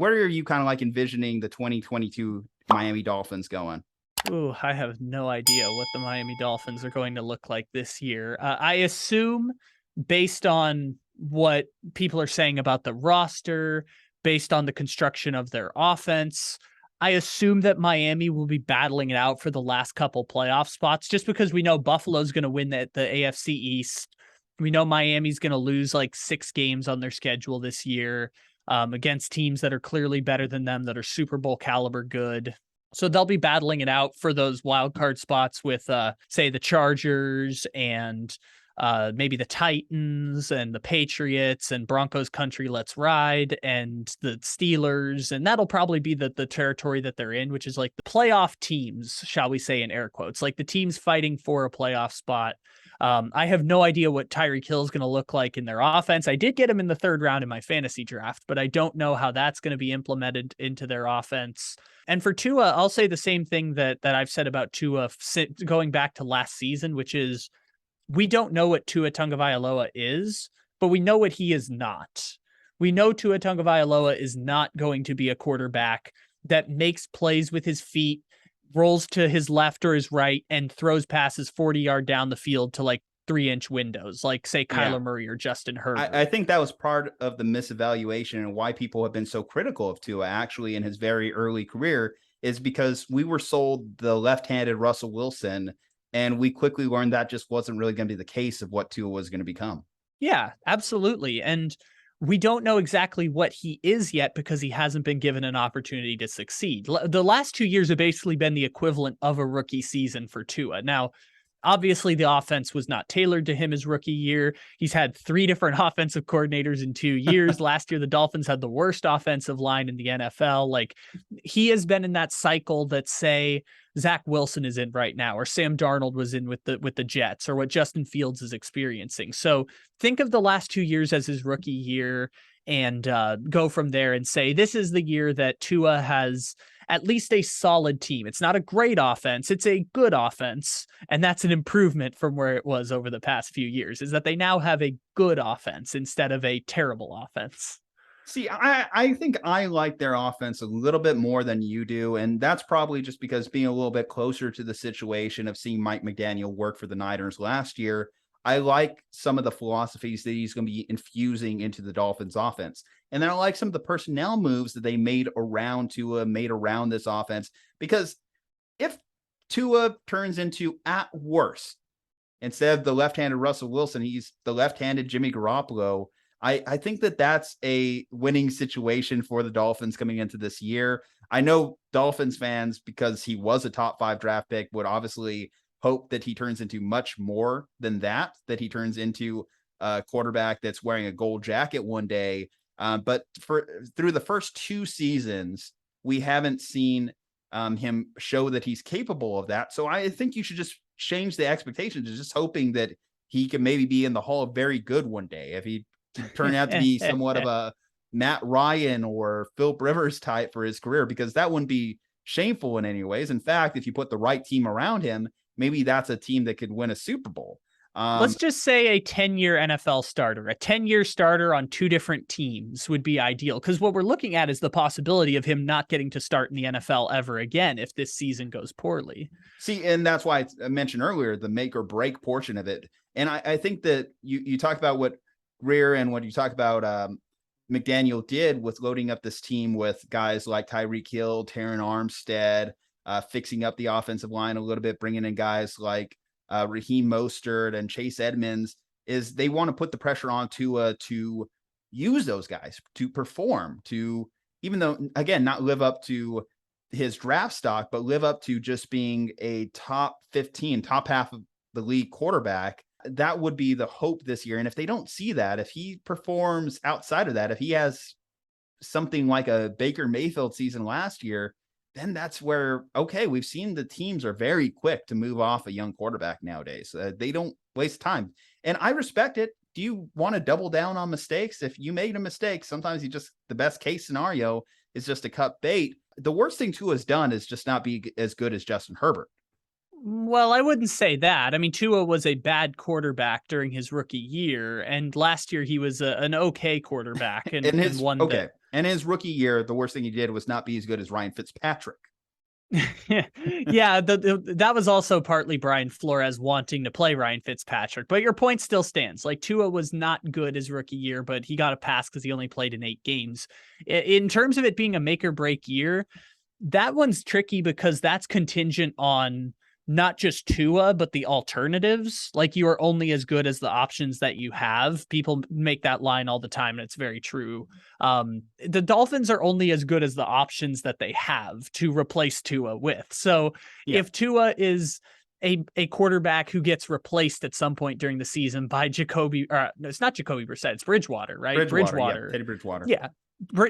where are you kind of like envisioning the 2022 Miami Dolphins going? Ooh, I have no idea what the Miami Dolphins are going to look like this year. I assume, based on what people are saying about the roster, based on the construction of their offense, I assume that Miami will be battling it out for the last couple playoff spots just because we know Buffalo's going to win the AFC East. We know Miami's going to lose like 6 games on their schedule this year against teams that are clearly better than them, that are Super Bowl caliber good. So they'll be battling it out for those wild card spots with, say, the Chargers and maybe the Titans and the Patriots and Broncos country, let's ride, and the Steelers. And that'll probably be the territory that they're in, which is like the playoff teams, shall we say, in air quotes, like the teams fighting for a playoff spot. I have no idea what Tyreek Hill is going to look like in their offense. I did get him in the 3rd round in my fantasy draft, but I don't know how that's going to be implemented into their offense. And for Tua, I'll say the same thing that I've said about Tua going back to last season, which is we don't know what Tua Tagovailoa is, but we know what he is not. We know Tua Tagovailoa is not going to be a quarterback that makes plays with his feet, rolls to his left or his right, and throws passes 40-yard down the field to like 3-inch windows, like say Kyler Murray or Justin Herbert. I think that was part of the misevaluation and why people have been so critical of Tua actually in his very early career is because we were sold the left-handed Russell Wilson, and we quickly learned that just wasn't really going to be the case of what Tua was going to become. Yeah, absolutely. And we don't know exactly what he is yet because he hasn't been given an opportunity to succeed. The last 2 years have basically been the equivalent of a rookie season for Tua. Now, obviously, the offense was not tailored to him his rookie year. He's had 3 different offensive coordinators in 2 years. Last year, the Dolphins had the worst offensive line in the NFL. Like, he has been in that cycle that, say, Zach Wilson is in right now, or Sam Darnold was in with the Jets, or what Justin Fields is experiencing. So think of the last 2 years as his rookie year and go from there and say, this is the year that Tua has at least a solid team. It's not a great offense. It's a good offense. And that's an improvement from where it was over the past few years, is that they now have a good offense instead of a terrible offense. See, I think I like their offense a little bit more than you do. And that's probably just because being a little bit closer to the situation of seeing Mike McDaniel work for the Niners last year, I like some of the philosophies that he's going to be infusing into the Dolphins offense. And then I like some of the personnel moves that they made around Tua, made around this offense. Because if Tua turns into, at worst, instead of the left-handed Russell Wilson, he's the left-handed Jimmy Garoppolo, I think that that's a winning situation for the Dolphins coming into this year. I know Dolphins fans, because he was a top 5 draft pick, would obviously hope that he turns into much more than that he turns into a quarterback that's wearing a gold jacket one day. But through the first 2 seasons, we haven't seen him show that he's capable of that. So I think you should just change the expectations, just hoping that he can maybe be in the Hall of Very Good one day. If he turn out to be somewhat of a Matt Ryan or Philip Rivers type for his career, because that wouldn't be shameful in any ways. In fact, if you put the right team around him, maybe that's a team that could win a Super Bowl. Let's just say a 10-year NFL starter, a 10-year starter on 2 different teams would be ideal. Because what we're looking at is the possibility of him not getting to start in the NFL ever again if this season goes poorly. See, and that's why I mentioned earlier the make or break portion of it. And I think that you talk about what Greer and what you talk about McDaniel did with loading up this team with guys like Tyreek Hill, Terron Armstead, fixing up the offensive line a little bit, bringing in guys like Raheem Mostert and Chase Edmonds, is they want to put the pressure on Tua to use those guys to perform, to, even though, again, not live up to his draft stock, but live up to just being a top 15, top half of the league quarterback. That would be the hope this year. And if they don't see that, if he performs outside of that, if he has something like a Baker Mayfield season last year, then that's where, okay, we've seen the teams are very quick to move off a young quarterback nowadays. They don't waste time. And I respect it. Do you want to double down on mistakes? If you made a mistake, sometimes the best case scenario is just to cut bait. The worst thing Tua has done is just not be as good as Justin Herbert. Well, I wouldn't say that. I mean, Tua was a bad quarterback during his rookie year, and last year he was an okay quarterback and In his one okay. that And his rookie year, the worst thing he did was not be as good as Ryan Fitzpatrick. Yeah, that was also partly Brian Flores wanting to play Ryan Fitzpatrick, but your point still stands. Like, Tua was not good his rookie year, but he got a pass because he only played in 8 games. In terms of it being a make or break year, that one's tricky because that's contingent on not just Tua, but the alternatives. Like, you are only as good as the options that you have. People make that line all the time, and it's very true. The Dolphins are only as good as the options that they have to replace Tua with. So if Tua is a quarterback who gets replaced at some point during the season by Jacoby, no, it's not Jacoby Brissett, it's Bridgewater, right? Bridgewater. Yeah, Teddy Bridgewater. Yeah.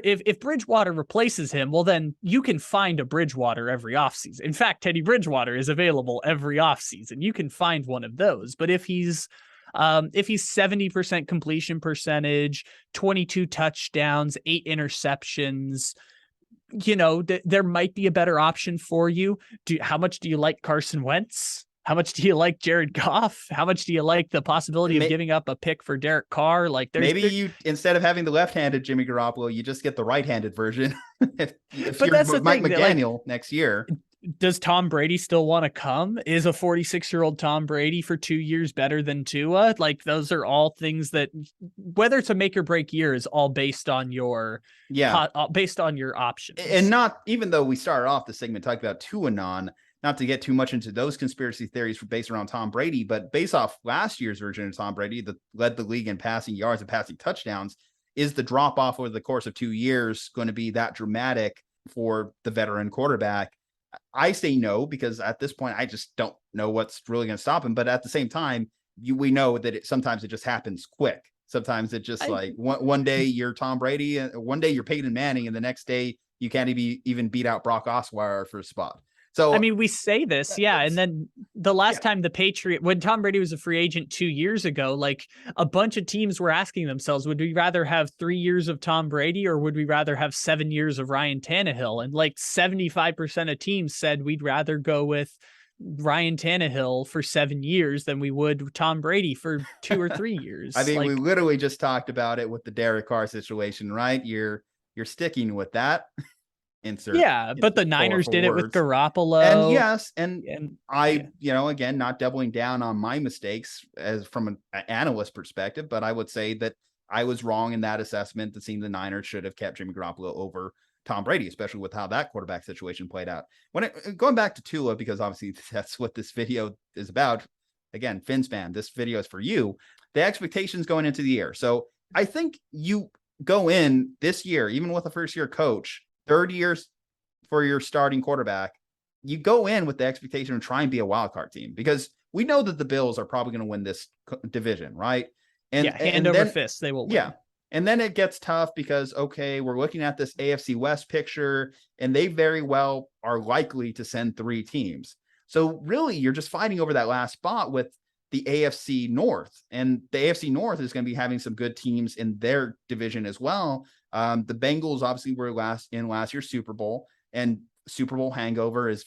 If Bridgewater replaces him, well, then you can find a Bridgewater every offseason. In fact, Teddy Bridgewater is available every offseason. You can find one of those. But if he's 70% completion percentage, 22 touchdowns, 8 interceptions, there might be a better option for you. How much do you like Carson Wentz? How much do you like Jared Goff? How much do you like the possibility of giving up a pick for Derek Carr? Like, you, instead of having the left-handed Jimmy Garoppolo, you just get the right-handed version. if but that's the Mike thing, McDaniel next year. Does Tom Brady still want to come? Is a 46-year-old Tom Brady for 2 years better than Tua? Like, those are all things that, whether it's a make or break year, is all based on your based on your options. And not, even though we started off the segment talking about Tua, not to get too much into those conspiracy theories based around Tom Brady, but based off last year's version of Tom Brady that led the league in passing yards and passing touchdowns, is the drop off over the course of 2 years going to be that dramatic for the veteran quarterback? I say no, because at this point, I just don't know what's really going to stop him. But at the same time, we know that sometimes it just happens quick. Sometimes it just one day you're Tom Brady, and one day you're Peyton Manning, and the next day you can't even beat out Brock Osweiler for a spot. So, I mean, we say this, yeah. And then the last time when Tom Brady was a free agent 2 years ago, like, a bunch of teams were asking themselves, would we rather have 3 years of Tom Brady or would we rather have 7 years of Ryan Tannehill? And like 75% of teams said we'd rather go with Ryan Tannehill for 7 years than we would Tom Brady for 2 or 3 years. I mean, we literally just talked about it with the Derek Carr situation, right? You're sticking with that. But the Niners did it with Garoppolo. And yes, and I, again, not doubling down on my mistakes as from an analyst perspective, but I would say that I was wrong in that assessment. That seemed the Niners should have kept Jimmy Garoppolo over Tom Brady, especially with how that quarterback situation played out. Going back to Tua, because obviously that's what this video is about. Again, Finspan, this video is for you. The expectations going into the year. So I think you go in this year, even with a first-year coach, 30 years for your starting quarterback, you go in with the expectation of trying to be a wild card team, because we know that the Bills are probably going to win this division, right? And hand over fist, they will win. Yeah. And then it gets tough because, okay, we're looking at this AFC West picture, and they very well are likely to send 3 teams. So really, you're just fighting over that last spot with the AFC North, and the AFC North is going to be having some good teams in their division as well. The Bengals obviously were last year's Super Bowl, and Super Bowl hangover is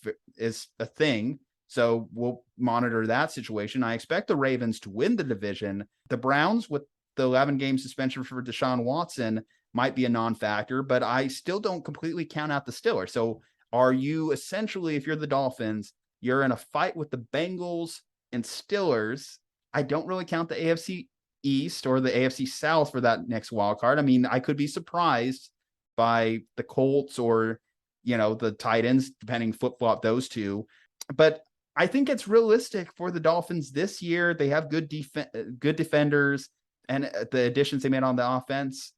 a thing. So we'll monitor that situation. I expect the Ravens to win the division. The Browns, with the 11-game suspension for Deshaun Watson, might be a non-factor, but I still don't completely count out the Steelers. So are you essentially, if you're the Dolphins, you're in a fight with the Bengals and Steelers? I don't really count the AFC East or the AFC South for that next wild card. I mean, I could be surprised by the Colts or, the Titans, depending, flip-flop those two. But I think it's realistic for the Dolphins this year. They have good defenders, and the additions they made on the offense,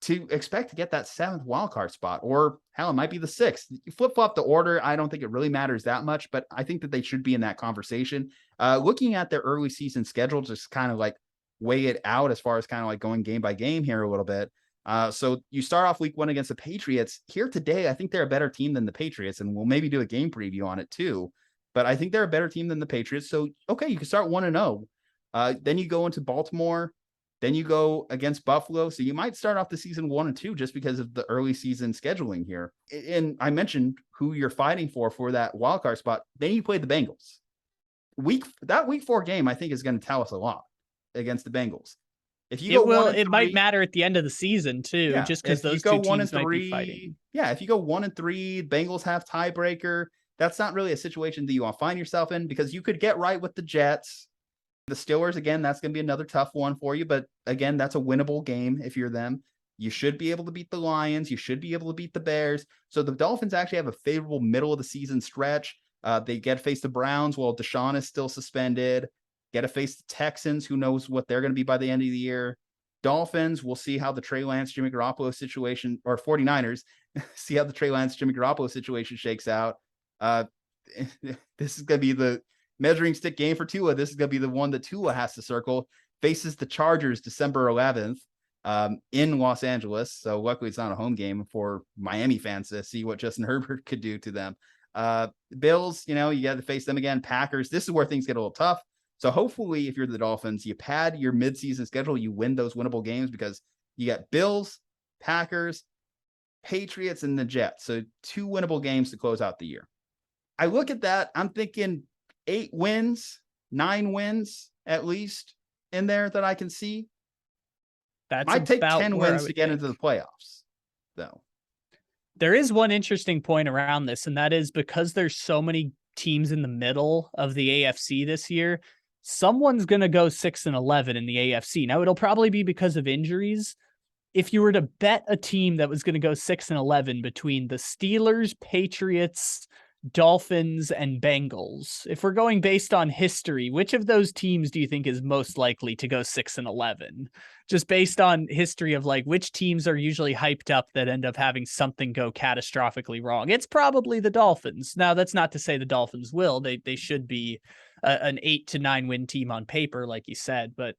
to expect to get that 7th wildcard spot, or hell, it might be the 6th. You flip-flop the order. I don't think it really matters that much, but I think that they should be in that conversation. Looking at their early season schedule, just kind of like weigh it out as far as kind of like going game by game here a little bit. So you start off week 1 against the Patriots. Here today, I think they're a better team than the Patriots, and we'll maybe do a game preview on it too. But I think they're a better team than the Patriots. So, okay, you can start 1-0. Then you go into Baltimore. Then you go against Buffalo. So you might start off the season 1-2 just because of the early season scheduling here. And I mentioned who you're fighting for that wildcard spot. Then you play the Bengals. Week 4 game, I think, is going to tell us a lot against the Bengals. If you It go will. one and It might three, matter at the end of the season too, yeah. just because If you those go two one and teams might be three, fighting. yeah. If you go 1-3, Bengals have tiebreaker. That's not really a situation that you want to find yourself in because you could get right with the Jets. The Steelers, again, that's going to be another tough one for you. But again, that's a winnable game if you're them. You should be able to beat the Lions. You should be able to beat the Bears. So the Dolphins actually have a favorable middle of the season stretch. They get to face the Browns while Deshaun is still suspended. Get to face the Texans. Who knows what they're going to be by the end of the year. Dolphins, we'll see how the Trey Lance, Jimmy Garoppolo situation, or 49ers, see how the Trey Lance, Jimmy Garoppolo situation shakes out. This is going to be the measuring stick game for Tua. This is going to be the one that Tua has to circle. Faces the Chargers December 11th in Los Angeles. So luckily it's not a home game for Miami fans to see what Justin Herbert could do to them. Bills, you got to face them again. Packers, this is where things get a little tough. So hopefully if you're the Dolphins, you pad your midseason schedule, you win those winnable games because you got Bills, Packers, Patriots, and the Jets. So 2 winnable games to close out the year. I look at that, I'm thinking 8 wins, 9 wins at least in there that I can see. That's Might take about 10 where wins I to would get think. into the playoffs, though. There is one interesting point around this, and that is because there's so many teams in the middle of the AFC this year, someone's going to go 6-11 in the AFC. Now, it'll probably be because of injuries. If you were to bet a team that was going to go 6-11 between the Steelers, Patriots, Dolphins, and Bengals, if we're going based on history, which of those teams do you think is most likely to go 6-11? Just based on history of like which teams are usually hyped up that end up having something go catastrophically wrong. It's probably the Dolphins. Now, that's not to say the Dolphins will. They should be an 8-9 win team on paper, like you said, but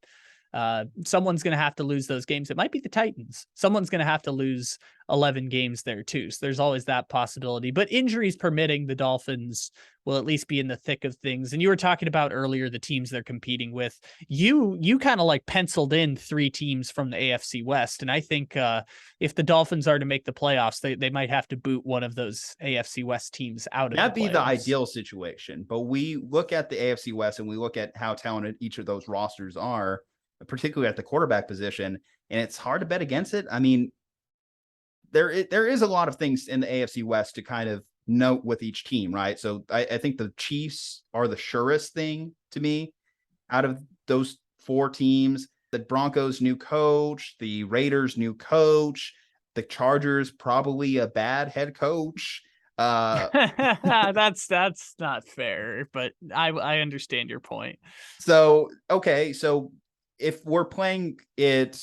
someone's going to have to lose those games. It might be the Titans. Someone's going to have to lose 11 games there too. So there's always that possibility, but injuries permitting, the Dolphins will at least be in the thick of things. And you were talking about earlier, the teams they're competing with. You kind of like penciled in 3 teams from the AFC West. And I think if the Dolphins are to make the playoffs, they might have to boot one of those AFC West teams out of That'd the be the playoffs. ideal situation. But we look at the AFC West and we look at how talented each of those rosters are, particularly at the quarterback position, and it's hard to bet against it. I mean, there is a lot of things in the AFC West to kind of note with each team, right? So I think the Chiefs are the surest thing to me out of those 4 teams. The Broncos new coach, the Raiders new coach, the Chargers probably a bad head coach. That's not fair, but I understand your point. So okay, so if we're playing it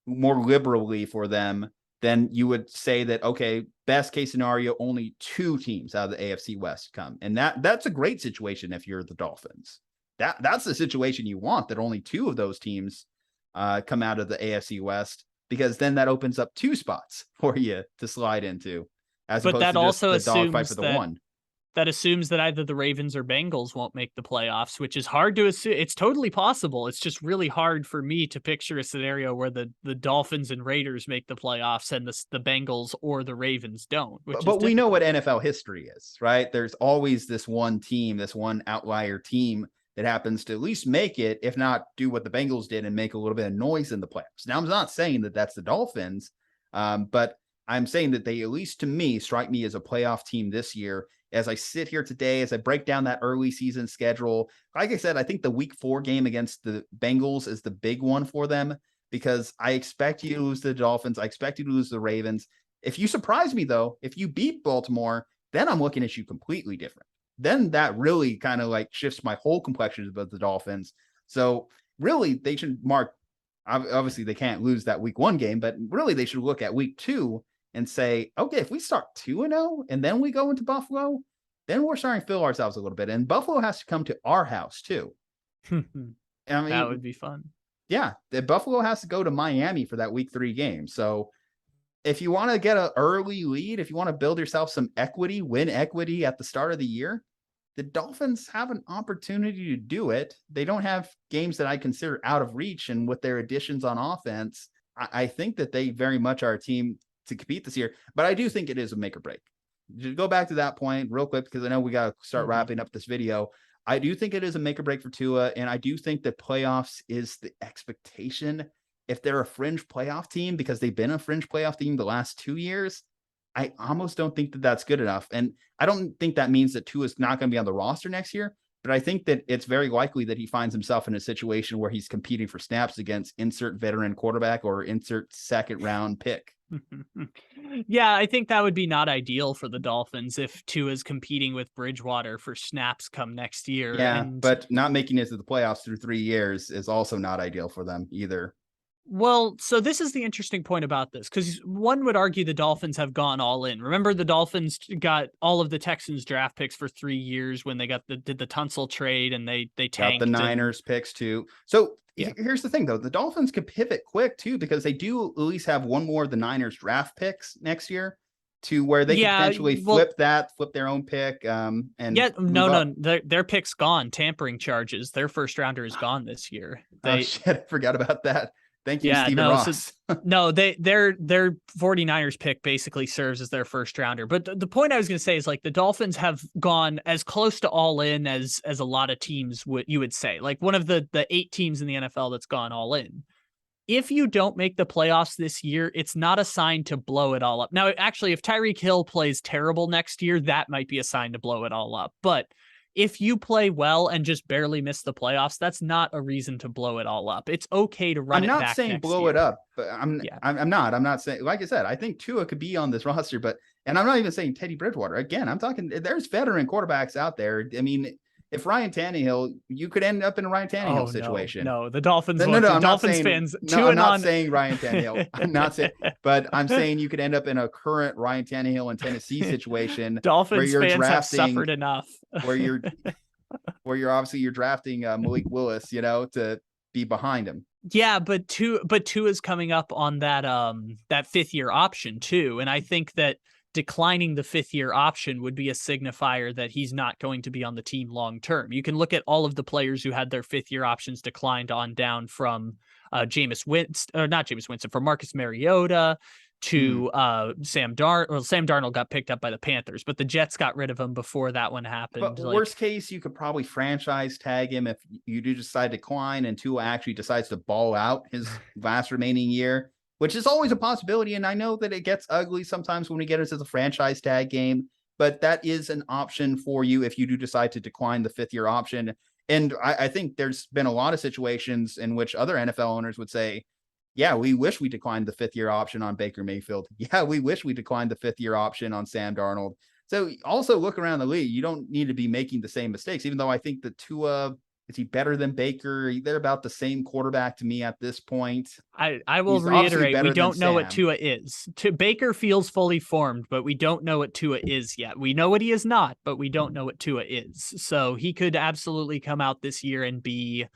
more liberally for them, then you would say that, okay, best case scenario, only 2 teams out of the AFC West come. And that's a great situation if you're the Dolphins. That's the situation you want, that only 2 of those teams come out of the AFC West, because then that opens up 2 spots for you to slide into, as But opposed that to just also the dogfight assumes for the that one. that assumes that either the Ravens or Bengals won't make the playoffs, which is hard to assume. It's totally possible. It's just really hard for me to picture a scenario where the Dolphins and Raiders make the playoffs and the Bengals or the Ravens don't, which But is we know what difficult. NFL history is, right? There's always this one team, this one outlier team that happens to at least make it, if not do what the Bengals did and make a little bit of noise in the playoffs. Now, I'm not saying that that's the Dolphins, but I'm saying that they, at least to me, strike me as a playoff team this year. As I sit here today, as I break down that early season schedule, like I said, I think the week 4 game against the Bengals is the big one for them, because I expect you to lose the Dolphins. I expect you to lose the Ravens. If you surprise me, though, if you beat Baltimore, then I'm looking at you completely different. Then that really kind of like shifts my whole complexion about the Dolphins. So really, they should mark, obviously they can't lose that week 1 game, but really they should look at week 2 and say, okay, if we start 2-0 and then we go into Buffalo, then we're starting to feel ourselves a little bit. And Buffalo has to come to our house too. I mean, That would be fun. Yeah, the Buffalo has to go to Miami for that week 3 game. So if you want to get an early lead, if you want to build yourself some equity, win equity at the start of the year, the Dolphins have an opportunity to do it. They don't have games that I consider out of reach. And with their additions on offense, I think that they very much are a team to compete this year. But I do think it is a make or break. To go back to that point real quick, because I know we got to start wrapping up this video. I do think it is a make or break for Tua, and I do think that playoffs is the expectation. If they're a fringe playoff team, because they've been a fringe playoff team the last 2 years, I almost don't think that that's good enough. And I don't think that means that Tua is not going to be on the roster next year, but I think that it's very likely that he finds himself in a situation where he's competing for snaps against insert veteran quarterback or insert second round pick. Yeah, I think that would be not ideal for the Dolphins if Tua is competing with Bridgewater for snaps come next year. Yeah, And but not making it to the playoffs through 3 years is also not ideal for them either. well, so this is the interesting point about this, because one would argue the Dolphins have gone all in. Remember, the Dolphins got all of the Texans draft picks for 3 years when they did the Tunsil trade, and they Got the tanked. Niners picks too. So Yeah. here's the thing though, the Dolphins could pivot quick too, because they do at least have one more of the Niners draft picks next year to where they could potentially flip their own pick. And yeah, move up. no, their pick's gone. Tampering charges. Their first rounder is gone this year. Oh shit, I forgot about that. Thank you, Yeah, Stephen no, so Ross. no, their 49ers pick basically serves as their first rounder. But the point I was going to say is, like, the Dolphins have gone as close to all in as a lot of teams would say. Like, one of the 8 teams in the NFL that's gone all in. If you don't make the playoffs this year, it's not a sign to blow it all up. Now, actually, if Tyreek Hill plays terrible next year, that might be a sign to blow it all up. But if you play well and just barely miss the playoffs, that's not a reason to blow it all up. It's okay to run I'm it not back saying next blow year. it up, but I'm not saying, like I said, I think Tua could be on this roster, and I'm not even saying Teddy Bridgewater. Again, I'm talking, there's veteran quarterbacks out there. I mean, if Ryan Tannehill, you could end up in a Ryan Tannehill situation. No, the Dolphins. No, The I'm not Dolphins saying, fans. no, I'm not saying Ryan Tannehill. I'm not saying, but I'm saying you could end up in a current Ryan Tannehill in Tennessee situation. Dolphins where you're fans drafting, have suffered enough. where you're obviously drafting Malik Willis, to be behind him. Yeah, but Tua is coming up on that 5th year option too, and I think that declining the 5th year option would be a signifier that he's not going to be on the team long term. You can look at all of the players who had their 5th year options declined on down from Jameis Winston, or not Jameis Winston, from Marcus Mariota to Sam Darnold. Well, Sam Darnold got picked up by the Panthers, but the Jets got rid of him before that one happened. But worst case, you could probably franchise tag him if you do decide to decline and Tua actually decides to ball out his last remaining year, which is always a possibility. And I know that it gets ugly sometimes when we get into the franchise tag game, but that is an option for you if you do decide to decline the 5th year option. And I think there's been a lot of situations in which other NFL owners would say, yeah, we wish we declined the 5th year option on Baker Mayfield. Yeah, we wish we declined the 5th year option on Sam Darnold. So also look around the league. You don't need to be making the same mistakes, even though I think that Tua, is he better than Baker? They're about the same quarterback to me at this point. I will reiterate, we don't know what Sam. Tua is. Baker feels fully formed, but we don't know what Tua is yet. We know what he is not, but we don't know what Tua is. So he could absolutely come out this year and be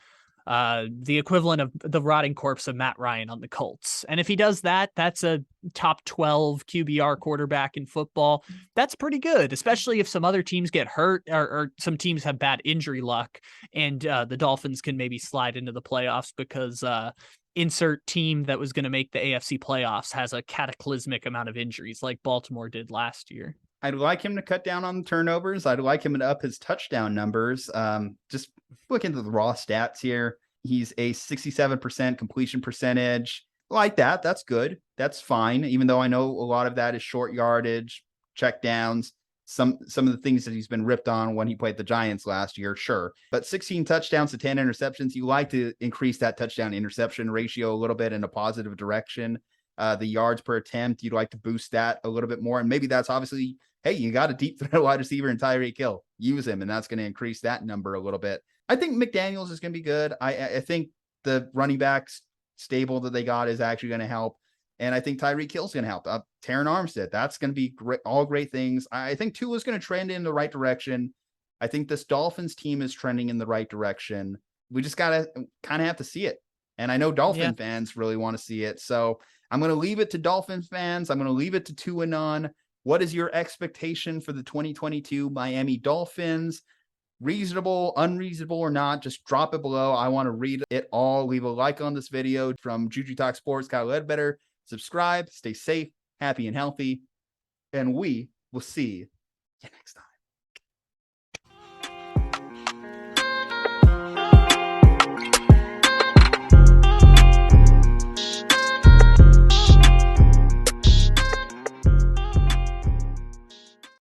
the equivalent of the rotting corpse of Matt Ryan on the Colts. And if he does that, that's a top 12 QBR quarterback in football. That's pretty good, especially if some other teams get hurt or some teams have bad injury luck and the Dolphins can maybe slide into the playoffs because insert team that was going to make the AFC playoffs has a cataclysmic amount of injuries like Baltimore did last year. I'd like him to cut down on the turnovers. I'd like him to up his touchdown numbers. Just look into the raw stats here. He's a 67% completion percentage. Like that. That's good. That's fine. Even though I know a lot of that is short yardage, check downs, some of the things that he's been ripped on when he played the Giants last year. Sure. But 16 touchdowns to 10 interceptions. You like to increase that touchdown interception ratio a little bit in a positive direction. The yards per attempt, you'd like to boost that a little bit more. And maybe that's obviously, hey, you got a deep threat wide receiver in Tyreek Hill. Use him, and that's going to increase that number a little bit. I think McDaniels is going to be good. I think the running backs stable that they got is actually going to help. And I think Tyreek Hill's going to help. Terron Armstead, that's going to be great, all great things. I think Tua's going to trend in the right direction. I think this Dolphins team is trending in the right direction. We just got to kind of have to see it. And I know Dolphin fans really want to see it. So I'm going to leave it to Dolphin fans. I'm going to leave it to Tua None. What is your expectation for the 2022 Miami Dolphins? Reasonable, unreasonable, or not, just drop it below. I want to read it all. Leave a like on this video. From Juju Talk Sports, Kyle Ledbetter. Subscribe, stay safe, happy, and healthy. And we will see you next time.